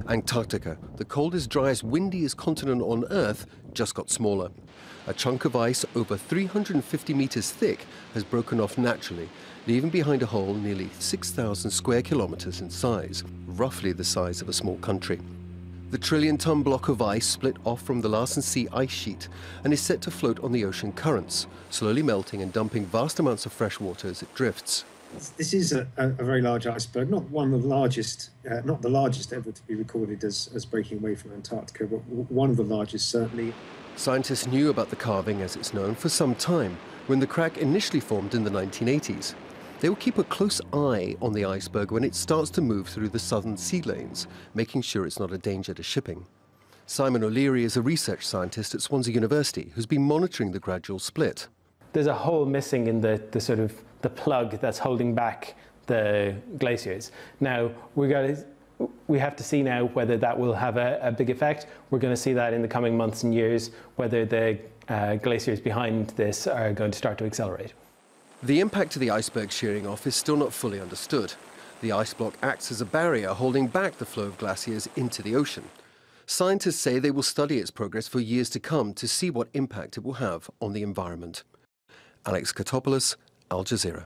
Antarctica, the coldest, driest, windiest continent on Earth, just got smaller. A chunk of ice over 350 meters thick has broken off naturally, leaving behind a hole nearly 6,000 square kilometers in size, roughly the size of a small country. The trillion-ton block of ice split off from the Larsen C ice sheet and is set to float on the ocean currents, slowly melting and dumping vast amounts of fresh water as it drifts. This is a very large iceberg, not one of the largest, not the largest ever to be recorded as breaking away from Antarctica, but one of the largest certainly. Scientists knew about the carving, as it's known, for some time, when the crack initially formed in the 1980s. They will keep a close eye on the iceberg when it starts to move through the southern sea lanes, making sure it's not a danger to shipping. Simon O'Leary is a research scientist at Swansea University who's been monitoring the gradual split. There's a hole missing in the plug that's holding back the glaciers. Now, we have to see now whether that will have a big effect. We're going to see that in the coming months and years, whether the glaciers behind this are going to start to accelerate. The impact of the iceberg shearing off is still not fully understood. The ice block acts as a barrier holding back the flow of glaciers into the ocean. Scientists say they will study its progress for years to come to see what impact it will have on the environment. Alex Katopoulos, Al Jazeera.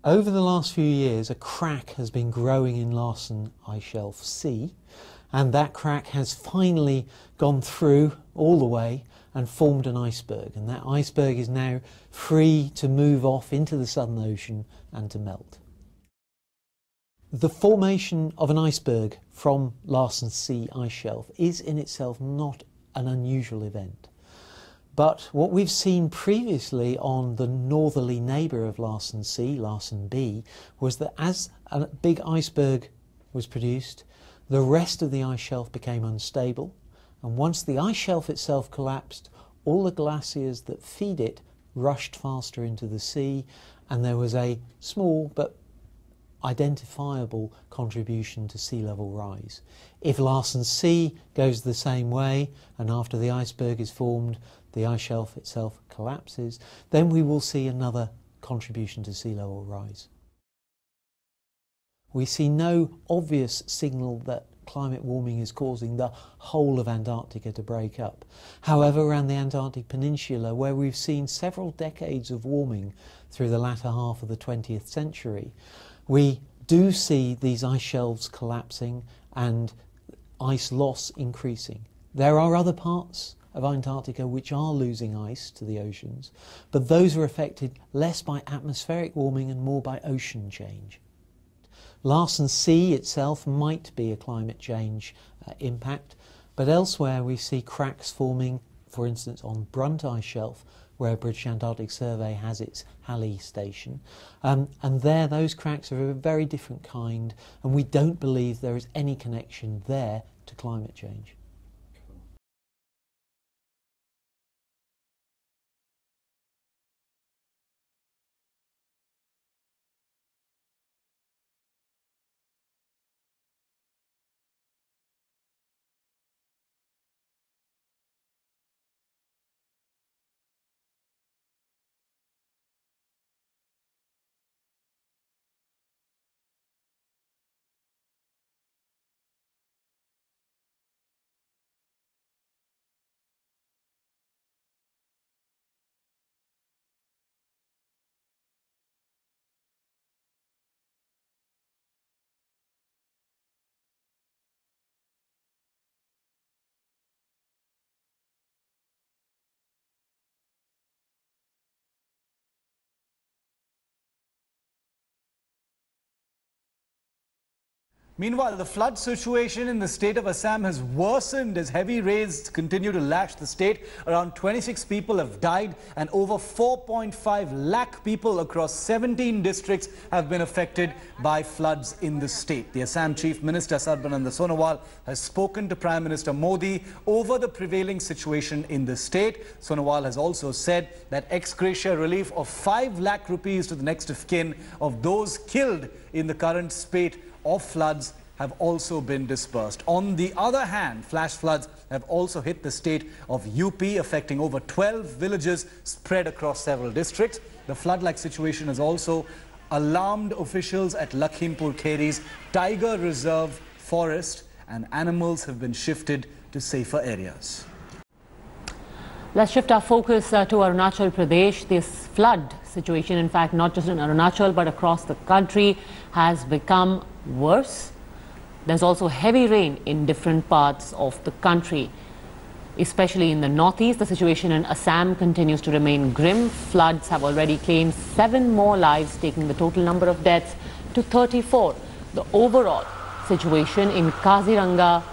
Over the last few years, a crack has been growing in Larsen Ice Shelf C, and that crack has finally gone through all the way and formed an iceberg, and that iceberg is now free to move off into the Southern Ocean and to melt. The formation of an iceberg from Larsen C ice shelf is in itself not an unusual event. But what we've seen previously on the northerly neighbour of Larsen C, Larsen B, was that as a big iceberg was produced, the rest of the ice shelf became unstable, and once the ice shelf itself collapsed, all the glaciers that feed it rushed faster into the sea, and there was a small but identifiable contribution to sea level rise. If Larsen C goes the same way, and after the iceberg is formed, the ice shelf itself collapses, then we will see another contribution to sea level rise. We see no obvious signal that climate warming is causing the whole of Antarctica to break up. However, around the Antarctic Peninsula, where we've seen several decades of warming through the latter half of the 20th century, we do see these ice shelves collapsing and ice loss increasing. There are other parts of Antarctica which are losing ice to the oceans, but those are affected less by atmospheric warming and more by ocean change. Larsen C itself might be a climate change impact, but elsewhere we see cracks forming, for instance on Brunt Ice Shelf, where British Antarctic Survey has its Halley station. And there those cracks are of a very different kind, and we don't believe there is any connection there to climate change. Meanwhile, the flood situation in the state of Assam has worsened as heavy rains continue to lash the state. Around 26 people have died and over 4.5 lakh people across 17 districts have been affected by floods in the state. The Assam Chief Minister Sarbananda Sonowal has spoken to Prime Minister Modi over the prevailing situation in the state. Sonowal has also said that ex gratia relief of 5 lakh rupees to the next of kin of those killed in the current spate of floods have also been dispersed. On the other hand, flash floods have also hit the state of UP, affecting over 12 villages spread across several districts. The flood-like situation has also alarmed officials at Lakhimpur Kheri's Tiger Reserve forest and animals have been shifted to safer areas. Let's shift our focus to Arunachal Pradesh. This flood situation, in fact, not just in Arunachal but across the country, has become worse. There's also heavy rain in different parts of the country, especially in the northeast. The situation in Assam continues to remain grim. Floods have already claimed 7 more lives, taking the total number of deaths to 34. The overall situation in Kaziranga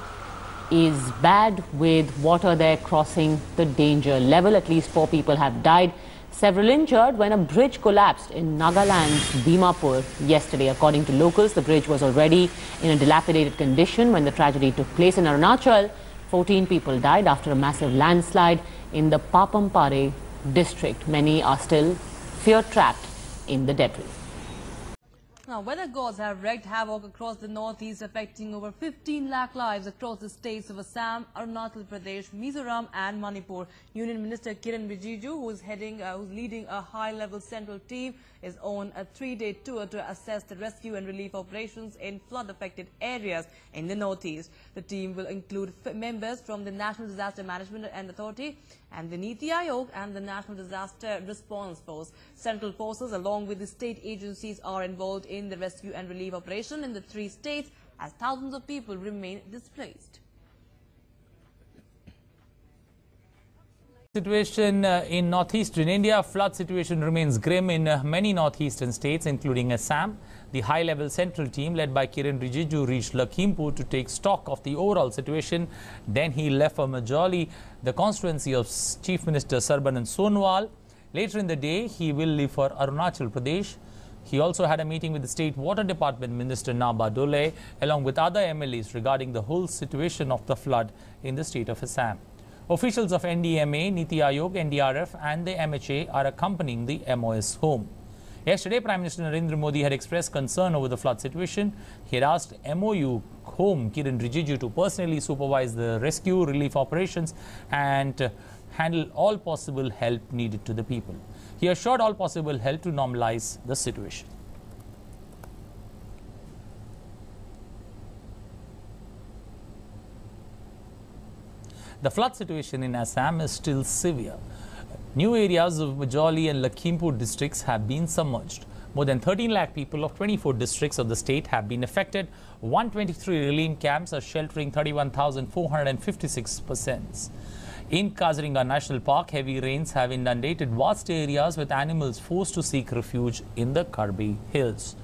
is bad, with water there crossing the danger level. At least 4 people have died, several injured when a bridge collapsed in Nagaland's Dimapur yesterday. According to locals, the bridge was already in a dilapidated condition when the tragedy took place. In Arunachal, 14 people died after a massive landslide in the Papampare district. Many are still fear-trapped in the debris. Now, weather gods have wreaked havoc across the northeast, affecting over 15 lakh lives across the states of Assam, Arunachal Pradesh, Mizoram and Manipur. Union Minister Kiren Rijiju, who's leading a high-level central team, is on a 3-day tour to assess the rescue and relief operations in flood-affected areas in the northeast. The team will include members from the National Disaster Management and Authority and the Niti Aayog and the National Disaster Response Force. Central forces along with the state agencies are involved in the rescue and relief operation in the 3 states as thousands of people remain displaced. Situation in northeastern India. Flood situation remains grim in many northeastern states, including Assam. The high-level central team led by Kiren Rijiju reached Lakhimpur to take stock of the overall situation. Then he left for Majoli, the constituency of Chief Minister Sarbanand Sonowal. Later in the day, he will leave for Arunachal Pradesh. He also had a meeting with the State Water Department Minister Naba Dole, along with other MLAs, regarding the whole situation of the flood in the state of Assam. Officials of NDMA, Niti Aayog, NDRF and the MHA are accompanying the MOS home. Yesterday, Prime Minister Narendra Modi had expressed concern over the flood situation. He had asked MOU home Kiren Rijiju to personally supervise the rescue relief operations and handle all possible help needed to the people. He assured all possible help to normalize the situation. The flood situation in Assam is still severe. New areas of Majoli and Lakhimpur districts have been submerged. More than 13 lakh people of 24 districts of the state have been affected. 123 relief camps are sheltering 31,456 persons. In Kaziranga National Park, heavy rains have inundated vast areas with animals forced to seek refuge in the Karbi Hills.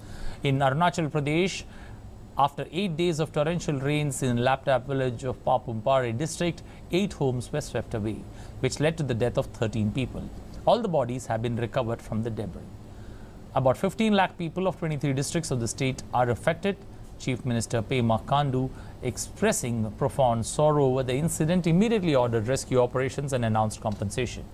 In Arunachal Pradesh, after 8 days of torrential rains in Laptap village of Papumpare district, 8 homes were swept away, which led to the death of 13 people. All the bodies have been recovered from the debris. About 15 lakh people of 23 districts of the state are affected. Chief Minister Pema Khandu, expressing profound sorrow over the incident, immediately ordered rescue operations and announced compensation.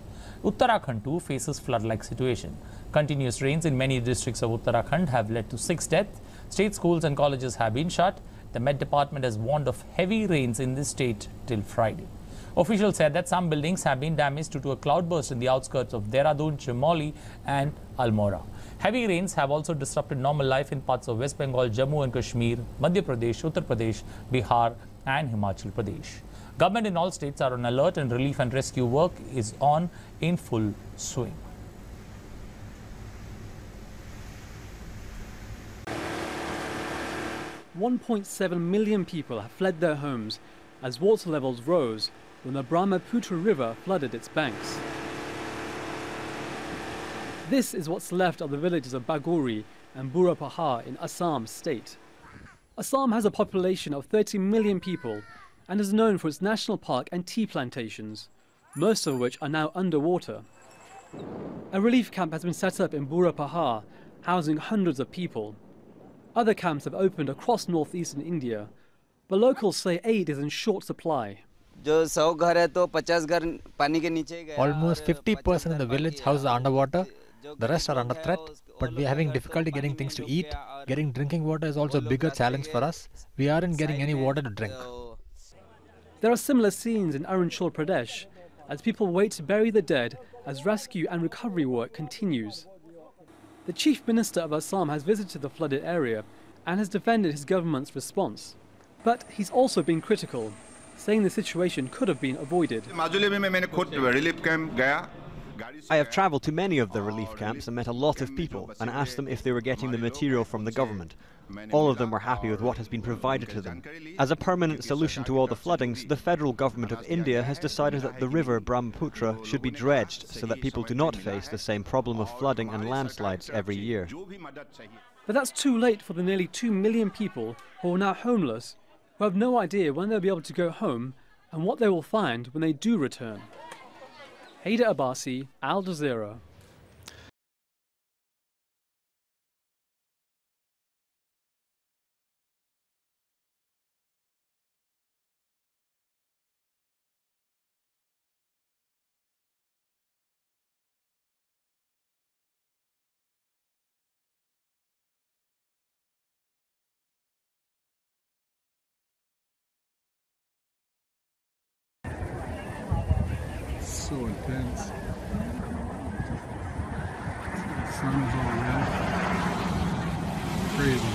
Uttarakhand too faces flood-like situation. Continuous rains in many districts of Uttarakhand have led to 6 deaths. State schools and colleges have been shut. The Met Department has warned of heavy rains in this state till Friday. Officials said that some buildings have been damaged due to a cloudburst in the outskirts of Dehradun, Chamoli and Almora. Heavy rains have also disrupted normal life in parts of West Bengal, Jammu and Kashmir, Madhya Pradesh, Uttar Pradesh, Bihar and Himachal Pradesh. Government in all states are on alert and relief and rescue work is on in full swing. $1.7 million people have fled their homes as water levels rose when the Brahmaputra River flooded its banks. This is what's left of the villages of Bagori and Burapahar in Assam state. Assam has a population of 30 million people and is known for its national park and tea plantations, most of which are now underwater. A relief camp has been set up in Burapahar, housing hundreds of people. Other camps have opened across northeastern India, but locals say aid is in short supply. Almost 50% of the village houses are underwater. The rest are under threat, but we are having difficulty getting things to eat. Getting drinking water is also a bigger challenge for us. We aren't getting any water to drink. There are similar scenes in Arunachal Pradesh as people wait to bury the dead as rescue and recovery work continues. The Chief Minister of Assam has visited the flooded area and has defended his government's response. But he's also been critical, saying the situation could have been avoided. I have travelled to many of the relief camps and met a lot of people and asked them if they were getting the material from the government. All of them were happy with what has been provided to them. As a permanent solution to all the floodings, the federal government of India has decided that the river Brahmaputra should be dredged so that people do not face the same problem of flooding and landslides every year. But that's too late for the nearly 2 million people who are now homeless, who have no idea when they'll be able to go home and what they will find when they do return. Haider Abbasi, Al Jazeera. So intense. The sun is all red. Crazy.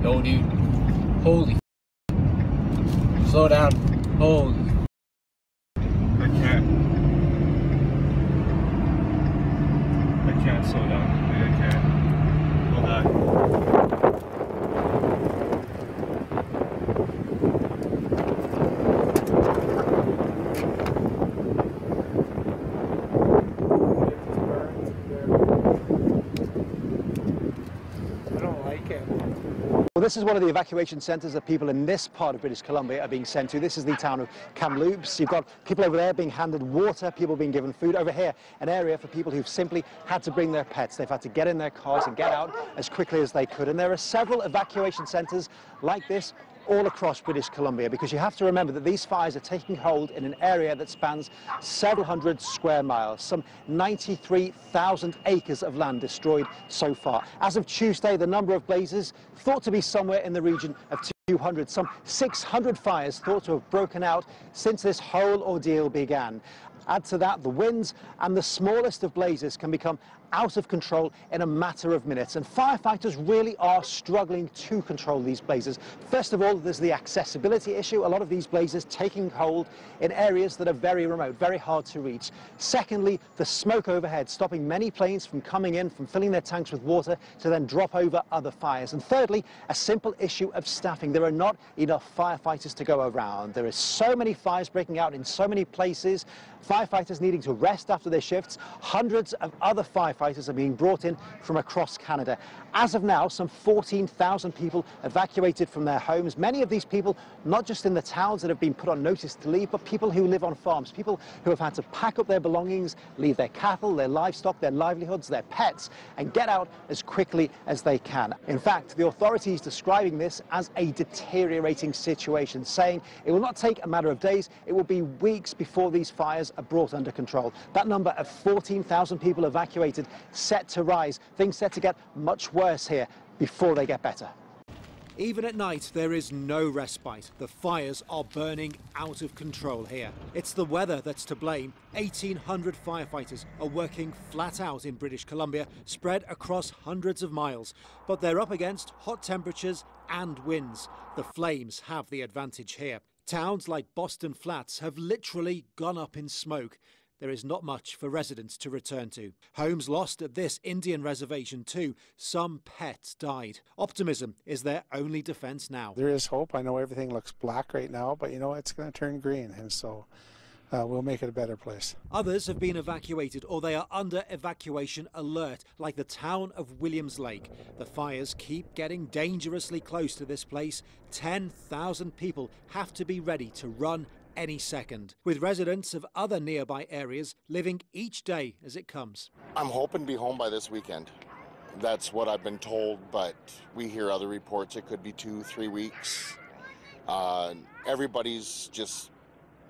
No, dude. Holy. Slow down. Holy. I can't slow down. I can't. I'll die. Well, this is one of the evacuation centres that people in this part of British Columbia are being sent to. This is the town of Kamloops. You've got people over there being handed water, people being given food. Over here, an area for people who've simply had to bring their pets. They've had to get in their cars and get out as quickly as they could. And there are several evacuation centres like this all across British Columbia, because you have to remember that these fires are taking hold in an area that spans several hundred square miles, some 93,000 acres of land destroyed so far. As of Tuesday, the number of blazes thought to be somewhere in the region of 200, some 600 fires thought to have broken out since this whole ordeal began. Add to that the winds, and the smallest of blazes can become out of control in a matter of minutes. And firefighters really are struggling to control these blazes. First of all, there's the accessibility issue. A lot of these blazes taking hold in areas that are very remote, very hard to reach. Secondly, the smoke overhead, stopping many planes from coming in, from filling their tanks with water to then drop over other fires. And thirdly, a simple issue of staffing. There are not enough firefighters to go around. There are so many fires breaking out in so many places, firefighters needing to rest after their shifts. Hundreds of other firefighters are being brought in from across Canada. As of now, some 14,000 people evacuated from their homes. Many of these people, not just in the towns that have been put on notice to leave, but people who live on farms, people who have had to pack up their belongings, leave their cattle, their livestock, their livelihoods, their pets, and get out as quickly as they can. In fact, the authorities describing this as a deteriorating situation, saying it will not take a matter of days, it will be weeks before these fires are brought under control. That number of 14,000 people evacuated set to rise. Things set to get much worse here before they get better. Even at night, there is no respite. The fires are burning out of control here. It's the weather that's to blame. 1,800 firefighters are working flat out in British Columbia, spread across hundreds of miles. But they're up against hot temperatures and winds. The flames have the advantage here. Towns like Boston Flats have literally gone up in smoke. There is not much for residents to return to. Homes lost at this Indian reservation too. Some pets died. Optimism is their only defence now. There is hope. I know everything looks black right now, but you know, it's going to turn green, and so we'll make it a better place. Others have been evacuated, or they are under evacuation alert, like the town of Williams Lake. The fires keep getting dangerously close to this place. 10,000 people have to be ready to run any second, with residents of other nearby areas living each day as it comes. I'm hoping to be home by this weekend. That's what I've been told, but we hear other reports. It could be 2-3 weeks. Everybody's just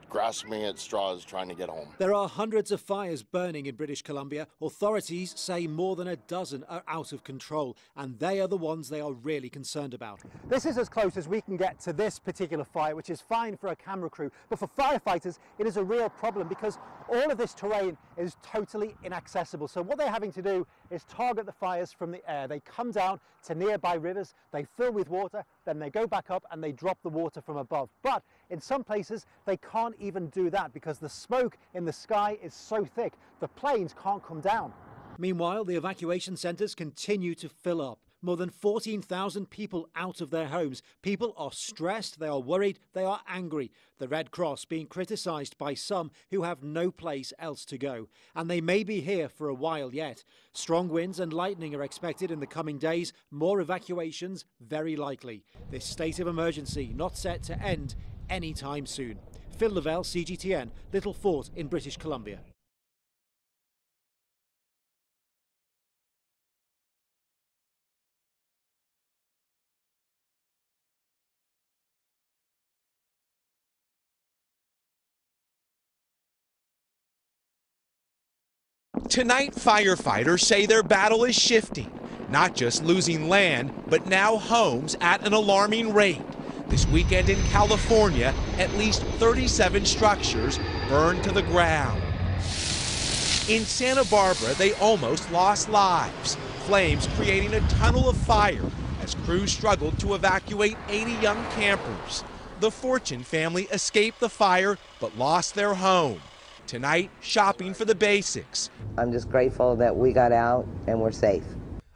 grasping at straws trying to get home. There are hundreds of fires burning in British Columbia. Authorities say more than a dozen are out of control, and they are the ones they are really concerned about. This is as close as we can get to this particular fire, which is fine for a camera crew, but for firefighters it is a real problem because all of this terrain is totally inaccessible. So what they're having to do is target the fires from the air. They come down to nearby rivers, they fill with water, then they go back up and they drop the water from above. But in some places they can't even do that because the smoke in the sky is so thick the planes can't come down. Meanwhile, the evacuation centres continue to fill up. More than 14,000 people out of their homes. People are stressed, they are worried, they are angry. The Red Cross being criticised by some who have no place else to go. And they may be here for a while yet. Strong winds and lightning are expected in the coming days. More evacuations very likely. This state of emergency not set to end anytime soon. Phil Lavelle, CGTN, Little Fort in British Columbia. Tonight, firefighters say their battle is shifting, not just losing land, but now homes at an alarming rate. This weekend in California, at least 37 structures burned to the ground. In Santa Barbara, they almost lost lives, flames creating a tunnel of fire as crews struggled to evacuate 80 young campers. The Fortune family escaped the fire but lost their home. Tonight, shopping for the basics. I'm just grateful that we got out and we're safe.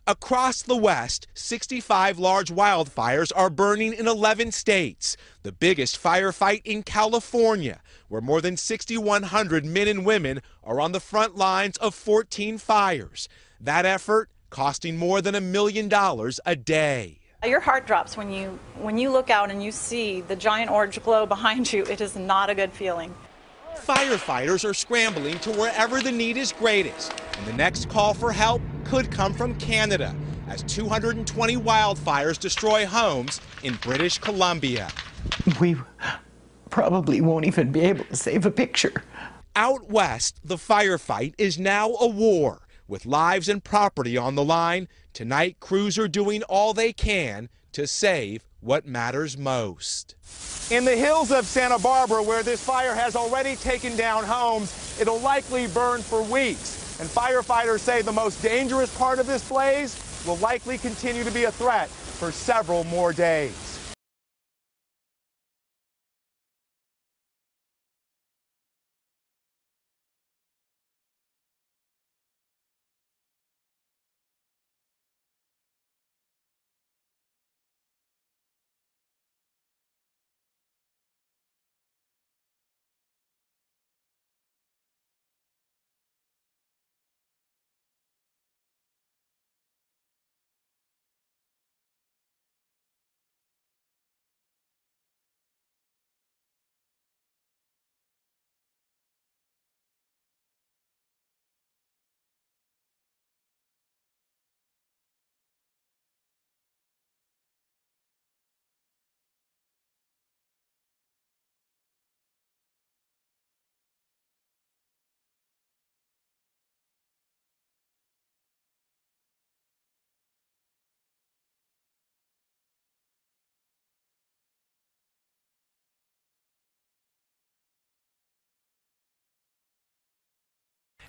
Across the West, 65 large wildfires are burning in 11 states. The biggest firefight in California, where more than 6,100 men and women are on the front lines of 14 fires. That effort costing more than $1 million a day. Your heart drops when you look out and you see the giant orange glow behind you. It is not a good feeling. Firefighters are scrambling to wherever the need is greatest, and the next call for help could come from Canada, as 220 wildfires destroy homes in British Columbia. We probably won't even be able to save a picture. Out west, the firefight is now a war, with lives and property on the line. Tonight, crews are doing all they can to save what matters most. In the hills of Santa Barbara, where this fire has already taken down homes, it'll likely burn for weeks. And firefighters say the most dangerous part of this blaze will likely continue to be a threat for several more days.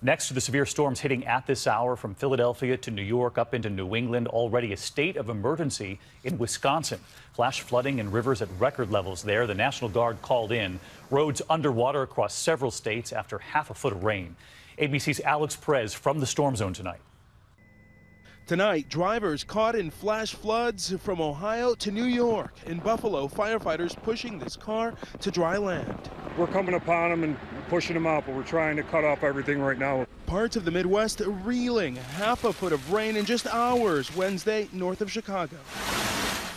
Next to the severe storms hitting at this hour from Philadelphia to New York up into New England, already a state of emergency in Wisconsin. Flash flooding and rivers at record levels there. The National Guard called in. Roads underwater across several states after half a foot of rain. ABC's Alex Perez from the storm zone tonight. Tonight, drivers caught in flash floods from Ohio to New York. In Buffalo, firefighters pushing this car to dry land. We're coming upon them and pushing them out, but we're trying to cut off everything right now. Parts of the Midwest reeling. Half a foot of rain in just hours Wednesday north of Chicago.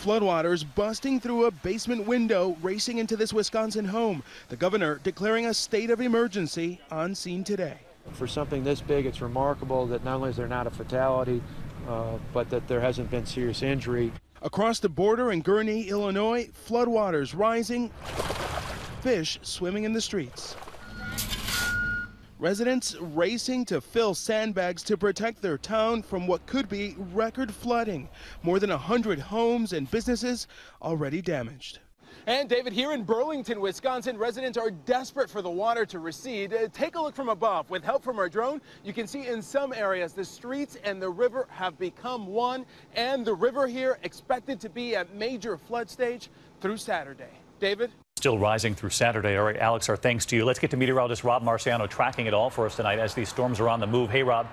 Floodwaters busting through a basement window, racing into this Wisconsin home. The governor declaring a state of emergency on scene today. For something this big, it's remarkable that not only is there not a fatality, but that there hasn't been serious injury. Across the border in Gurnee, Illinois, floodwaters rising, fish swimming in the streets. Residents racing to fill sandbags to protect their town from what could be record flooding. More than 100 homes and businesses already damaged. And David, here in Burlington, Wisconsin, residents are desperate for the water to recede. Take a look from above. With help from our drone, you can see in some areas the streets and the river have become one, and the river here expected to be at major flood stage through Saturday. David? Still rising through Saturday. All right, Alex, our thanks to you. Let's get to meteorologist Rob Marciano tracking it all for us tonight as these storms are on the move. Hey, Rob.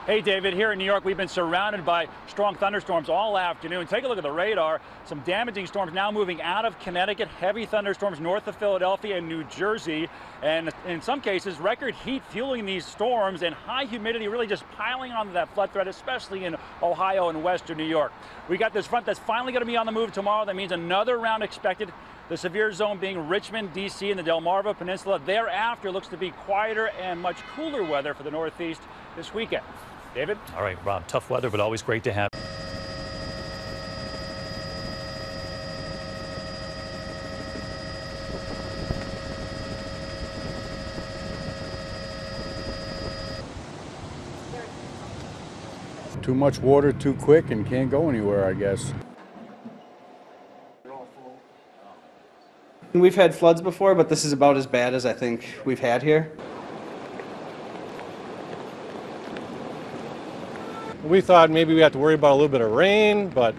Hey, David, here in New York, we've been surrounded by strong thunderstorms all afternoon. Take a look at the radar. Some damaging storms now moving out of Connecticut. Heavy thunderstorms north of Philadelphia and New Jersey. And in some cases, record heat fueling these storms and high humidity really just piling onto that flood threat, especially in Ohio and western New York. We got this front that's finally going to be on the move tomorrow. That means another round expected. The severe zone being Richmond, D.C. and the Delmarva Peninsula. Thereafter looks to be quieter and much cooler weather for the Northeast this weekend. David? All right, Rob, tough weather, but always great to have. Too much water too quick and can't go anywhere, I guess. We've had floods before, but this is about as bad as I think we've had here. We thought maybe we have to worry about a little bit of rain, but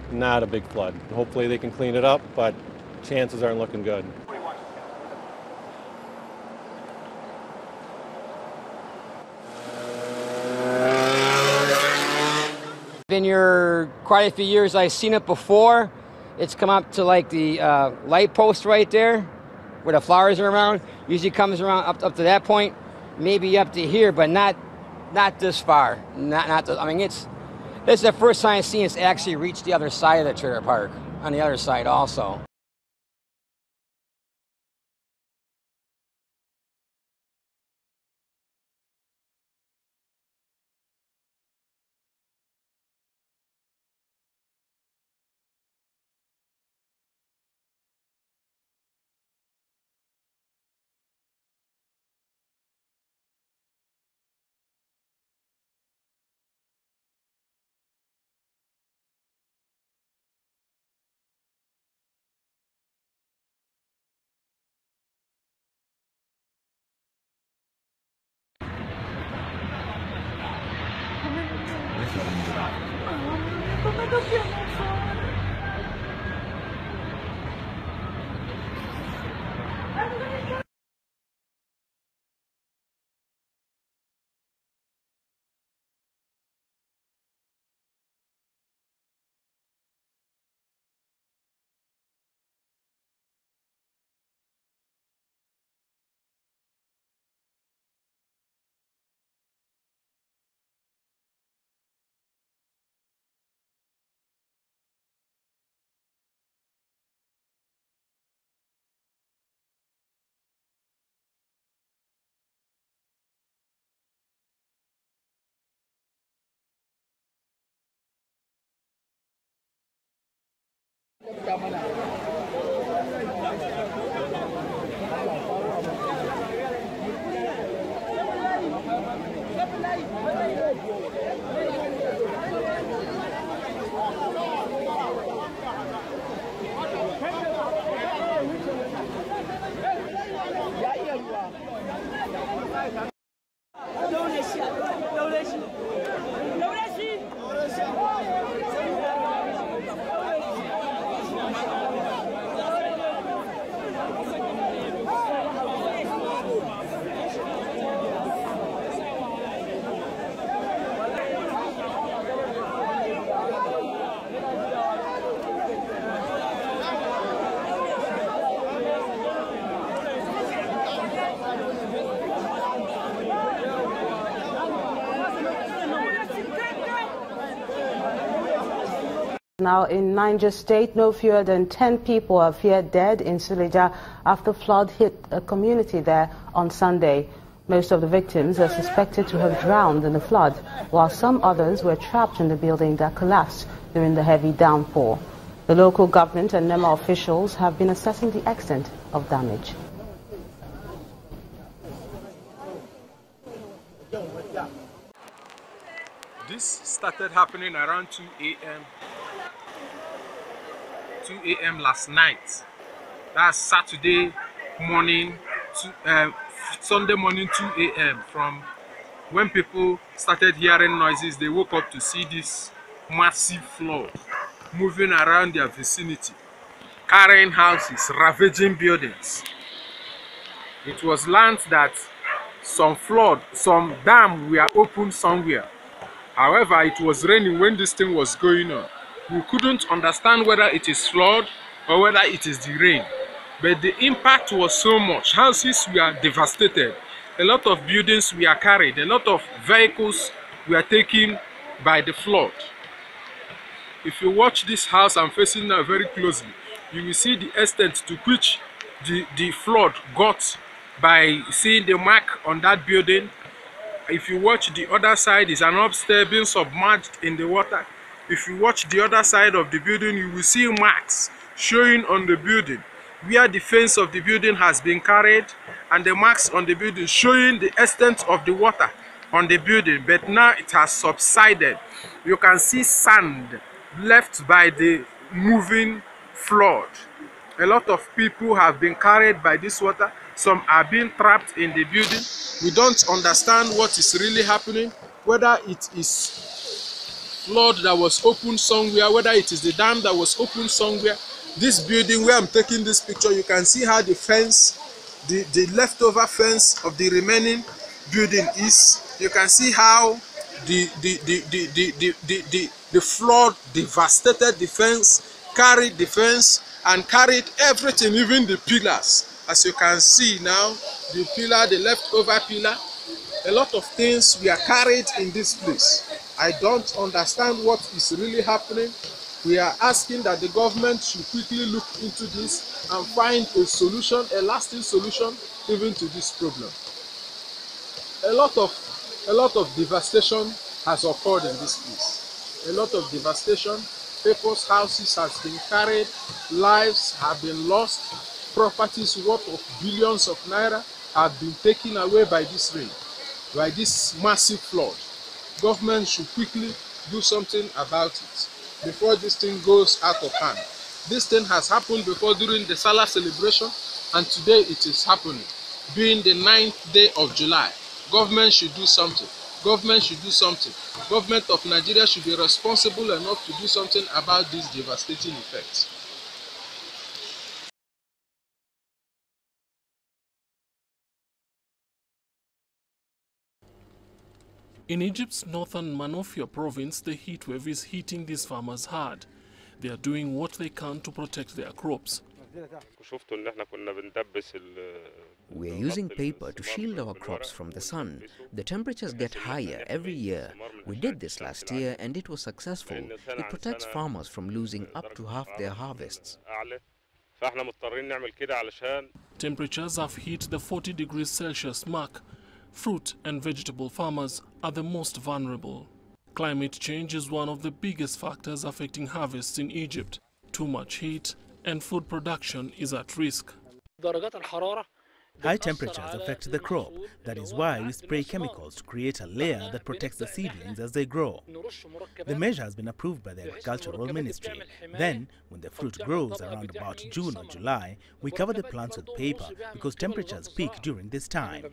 not a big flood. Hopefully they can clean it up, but chances aren't looking good. Been here quite a few years. I've seen it before. It's come up to like the light post right there where the flowers are around. Usually comes around up to that point, maybe up to here, but not this far. Not this, I mean, this is the first time I've seen it's actually reached the other side of the trailer park, on the other side also. Now in Niger State, no fewer than 10 people are feared dead in Suleja after flood hit a community there on Sunday. Most of the victims are suspected to have drowned in the flood, while some others were trapped in the building that collapsed during the heavy downpour. The local government and NEMA officials have been assessing the extent of damage. This started happening around 2 a.m. last night. That's Saturday morning, Sunday morning 2 a.m. From when people started hearing noises, they woke up to see this massive flood moving around their vicinity, carrying houses, ravaging buildings. It was learned that some dam were opened somewhere. However, it was raining when this thing was going on. We couldn't understand whether it is flood or whether it is the rain. But the impact was so much. Houses were devastated. A lot of buildings were carried. A lot of vehicles were taken by the flood. If you watch this house I'm facing now very closely, you will see the extent to which the flood got by seeing the mark on that building. If you watch the other side, is an upstairs being submerged in the water. If you watch the other side of the building, you will see marks showing on the building where the fence of the building has been carried, and the marks on the building showing the extent of the water on the building. But now it has subsided. You can see sand left by the moving flood. A lot of people have been carried by this water. Some are being trapped in the building. We don't understand what is really happening, whether it is flood that was opened somewhere, whether it is the dam that was opened somewhere. This building where I'm taking this picture, you can see how the fence, the leftover fence of the remaining building is. You can see how the flood devastated the fence, carried the fence, and carried everything, even the pillars. As you can see now, the pillar, the leftover pillar, a lot of things were carried in this place. I don't understand what is really happening. We are asking that the government should quickly look into this and find a solution, a lasting solution, even to this problem. A lot of devastation has occurred in this place. A lot of devastation. People's houses have been carried, lives have been lost, properties worth of billions of naira have been taken away by this rain, by this massive flood. Government should quickly do something about it before this thing goes out of hand. This thing has happened before during the Salah celebration, and today it is happening, being the 9th day of July. Government should do something. Government should do something. Government of Nigeria should be responsible enough to do something about these devastating effects. In Egypt's northern Manofia province, the heatwave is hitting these farmers hard. They are doing what they can to protect their crops. We are using paper to shield our crops from the sun. The temperatures get higher every year. We did this last year and it was successful. It protects farmers from losing up to half their harvests. Temperatures have hit the 40 degrees Celsius mark. Fruit and vegetable farmers are the most vulnerable. Climate change is one of the biggest factors affecting harvests in Egypt. Too much heat and food production is at risk. High temperatures affect the crop. That is why we spray chemicals to create a layer that protects the seedlings as they grow. The measure has been approved by the Agricultural Ministry. Then, when the fruit grows around about June or July, we cover the plants with paper because temperatures peak during this time.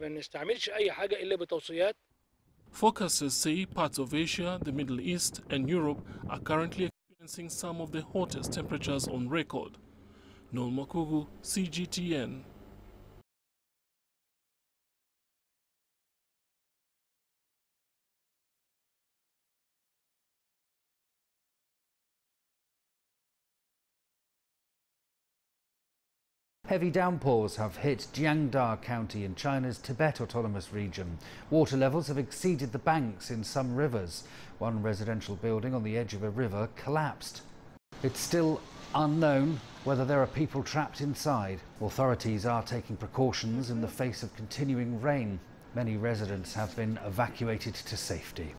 Forecasters say parts of Asia, the Middle East and Europe are currently experiencing some of the hottest temperatures on record. Noel Makugu, CGTN. Heavy downpours have hit Jiangda County in China's Tibet Autonomous Region. Water levels have exceeded the banks in some rivers. One residential building on the edge of a river collapsed. It's still unknown whether there are people trapped inside. Authorities are taking precautions in the face of continuing rain. Many residents have been evacuated to safety.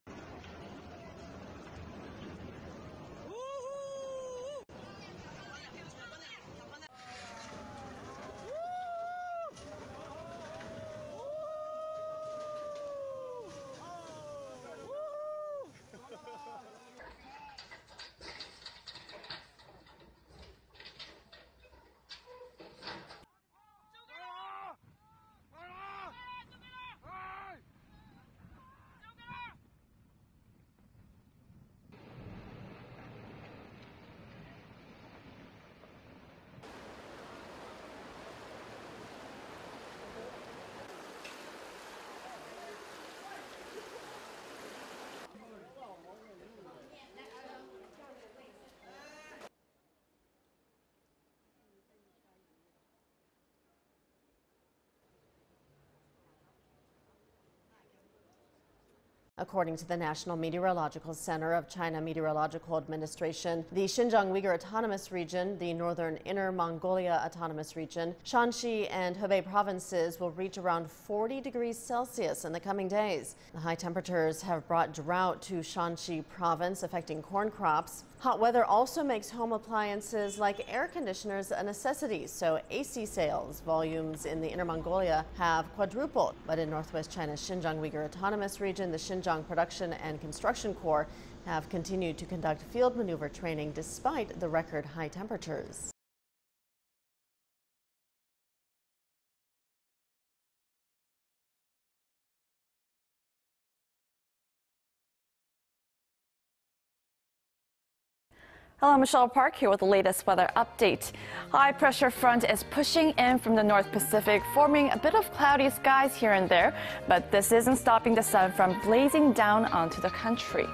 According to the National Meteorological Center of China Meteorological Administration, the Xinjiang Uyghur Autonomous Region, the Northern Inner Mongolia Autonomous Region, Shanxi and Hebei provinces will reach around 40 degrees Celsius in the coming days. The high temperatures have brought drought to Shanxi province, affecting corn crops. Hot weather also makes home appliances like air conditioners a necessity, so AC sales volumes in the Inner Mongolia have quadrupled. But in northwest China's Xinjiang Uyghur Autonomous Region, the Xinjiang Production and Construction Corps have continued to conduct field maneuver training despite the record high temperatures. Hello, Michelle Park here with the latest weather update. High pressure front is pushing in from the North Pacific, forming a bit of cloudy skies here and there, but this isn't stopping the sun from blazing down onto the country.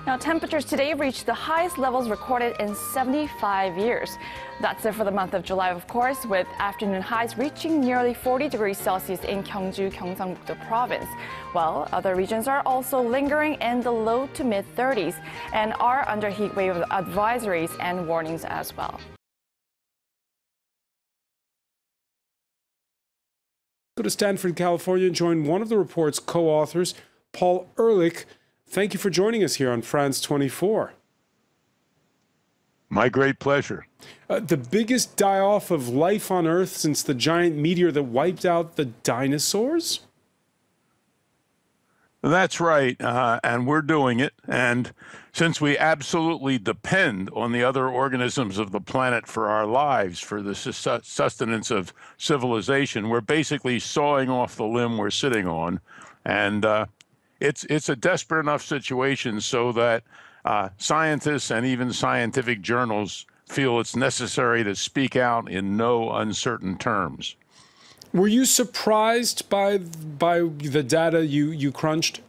Now, temperatures today reached the highest levels recorded in 75 years. That's it for the month of July, of course, with afternoon highs reaching nearly 40 degrees Celsius in Gyeongju, Gyeongsangbuk-do province. While other regions are also lingering in the low to mid 30s and are under heat wave advisories and warnings as well. Go to Stanford, California, and join one of the report's co-authors, Paul Ehrlich. Thank you for joining us here on France 24. My great pleasure. The biggest die-off of life on Earth since the giant meteor that wiped out the dinosaurs? That's right, and we're doing it. And since we absolutely depend on the other organisms of the planet for our lives, for the sustenance of civilization, we're basically sawing off the limb we're sitting on. And it's a desperate enough situation so that scientists and even scientific journals feel it's necessary to speak out in no uncertain terms. Were you surprised by the data you crunched?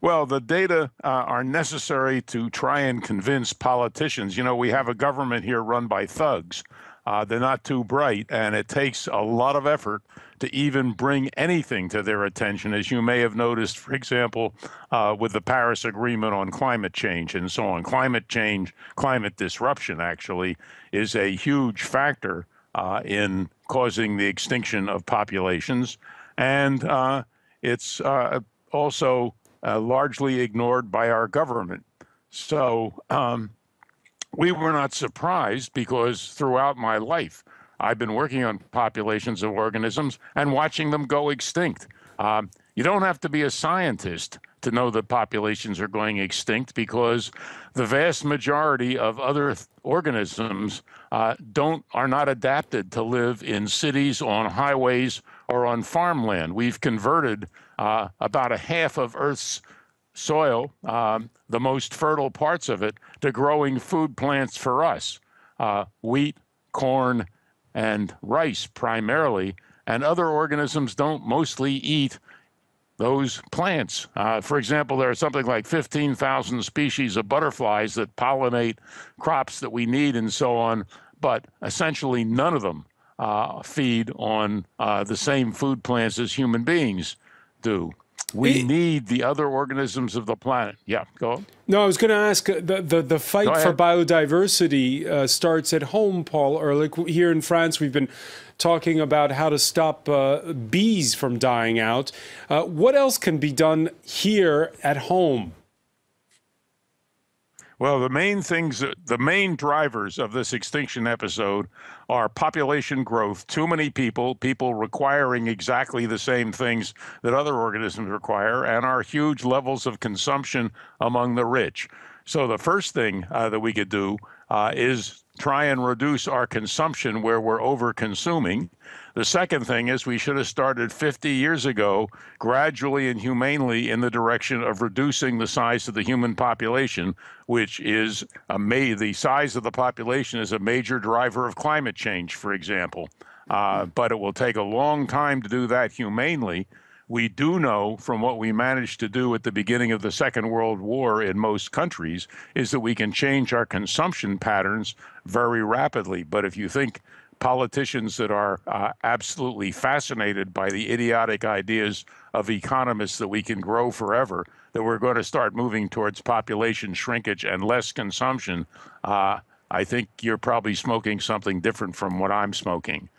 Well, the data are necessary to try and convince politicians. You know, we have a government here run by thugs. They're not too bright, and it takes a lot of effort to even bring anything to their attention, as you may have noticed, for example, with the Paris Agreement on climate change and so on. Climate change, climate disruption, actually, is a huge factor in causing the extinction of populations, and it's also largely ignored by our government. So we were not surprised because throughout my life, I've been working on populations of organisms and watching them go extinct. You don't have to be a scientist to know that populations are going extinct because the vast majority of other organisms are not adapted to live in cities, on highways, or on farmland. We've converted about a half of Earth's soil, the most fertile parts of it, to growing food plants for us, wheat, corn, and rice primarily, and other organisms don't mostly eat those plants. For example, there are something like 15,000 species of butterflies that pollinate crops that we need and so on, but essentially none of them feed on the same food plants as human beings do. We need the other organisms of the planet. Yeah, go on. No, I was going to ask, the fight for biodiversity starts at home, Paul Ehrlich. Here in France, we've been talking about how to stop bees from dying out. What else can be done here at home? Well, the main drivers of this extinction episode are population growth, too many people requiring exactly the same things that other organisms require, and our huge levels of consumption among the rich. So the first thing that we could do is try and reduce our consumption where we're over-consuming. The second thing is we should have started 50 years ago, gradually and humanely, in the direction of reducing the size of the human population, which is the size of the population is a major driver of climate change, for example. But it will take a long time to do that humanely. We do know from what we managed to do at the beginning of the Second World War in most countries is that we can change our consumption patterns very rapidly. But if you think politicians that are absolutely fascinated by the idiotic ideas of economists that we can grow forever, that we're going to start moving towards population shrinkage and less consumption, I think you're probably smoking something different from what I'm smoking.